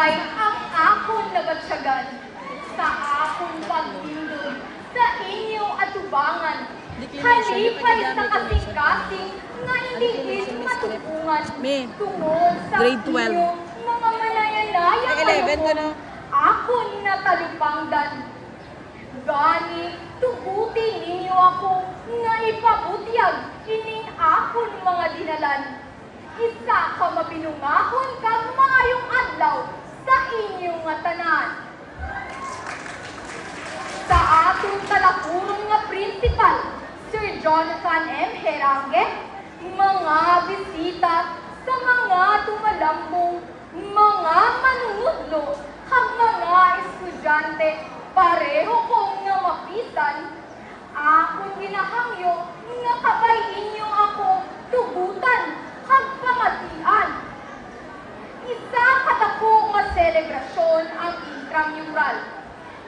Dugay ang akon nabatsagan, sa akon pagtindog, sa inyo atubangan. Halipay sa kasing-kasing nga hindi matupungan. Tungod sa Grade 12. inyong mga manaya-naya 11 ka na. akon na talupangdan. Gani, tubuti ninyo ako nga ipabutiag ining akon mga dinalan. Isa ka mabinungahon kag maayong adlaw sa inyong nga tanan. Sa atong talapurong nga principal, Sir Jonathan M. Herange, mga bisita sa mga tumalambong, mga manunudlo, kag mga estudyante, pareho kong nga mapisan, akong ginahangyo nga kabay inyo ako tugutan kag pamatian. Isa kadako nga selebrasyon ang intramural.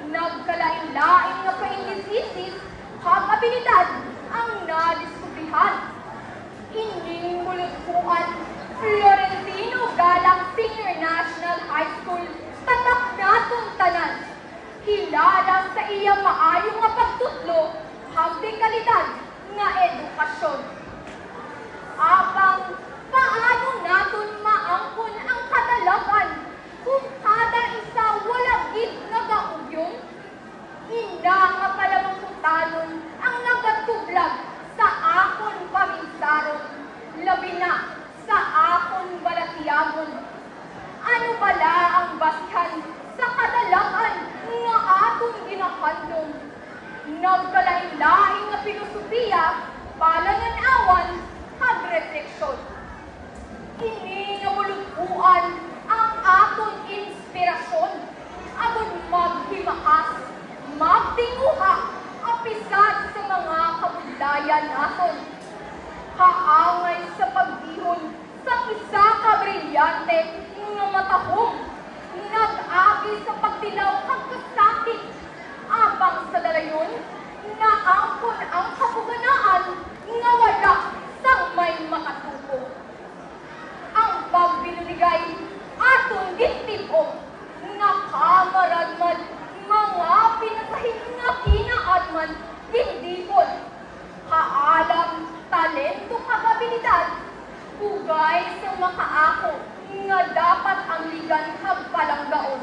Nagkalain-lain nga painisisis kag abilidad ang nadiskubrihan. Ining mulutkuan Florentino Galang Senior National High School tatak naton tanan. Kilala sa iya maayong nga pagtutlo kag dekalidad nga edukasyon. Apang paano naton maangkon ang kadalagan kung kada isa wala gid nagaugyon? Inda nga palamangkutanon ang nagatublag sa akon paminsaron, labi na sa akon balatiyagon. Ano bala ang baskan sa kadalagan nga aton ginahandom? Nagkalain-lain nga filosofiya, palangan-awan, kag refleksyon. Ini nga mulugpuan ang aton inspirasyon, agon maghimaas, magtinguha, apisad sa mga kabudlayan naton. Kaangay sa pagdihon sa isa ka brilyante nga matahong, nag-agi sa pagtilaw kag kasakit, abang sa dalayon, naangkon ang kapuganaan nga wala sang may makatuko. Ang pagbinuligay aton gintibok nga kamaragman mga pinasahin nga kinaadman bindipon. Kaalam, talento kag abilidad, bugay sa makaako nga dapat ang ligan kag palanggaon.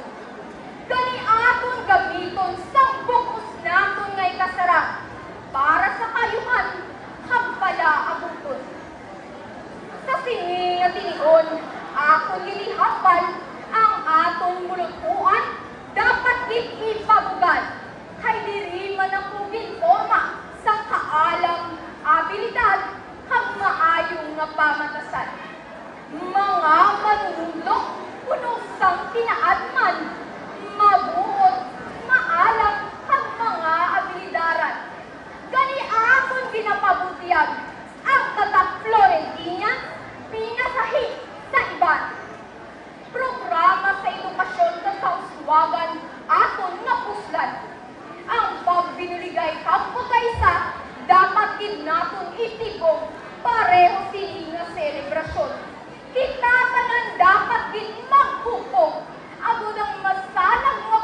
Gani aton gamiton sang bukus naton nga ikasarap para sa kayuhan kag palaabuton. Sa sini nga tinion, ako gilihapal ang aton mulutpuan dapat gid ipabugal. Kay diri man ako ginforma sa kaalam, abilidad kag maayong nga pamatasan. Mga manunulok puno sang tinaadman, mabuot, maalam kag mga abilidaran. Gani akon ginapabutiag ang tatak Florentina pinasahi sa iban. Programa sa edukasyon sa kauswagan aton nga puslan. Ang pagbinuligay kag pagkaisa dapat gid naton itibok pareho sini nga selebrasyon. Kita tanan dapat gid maghupong agud ang masalag nga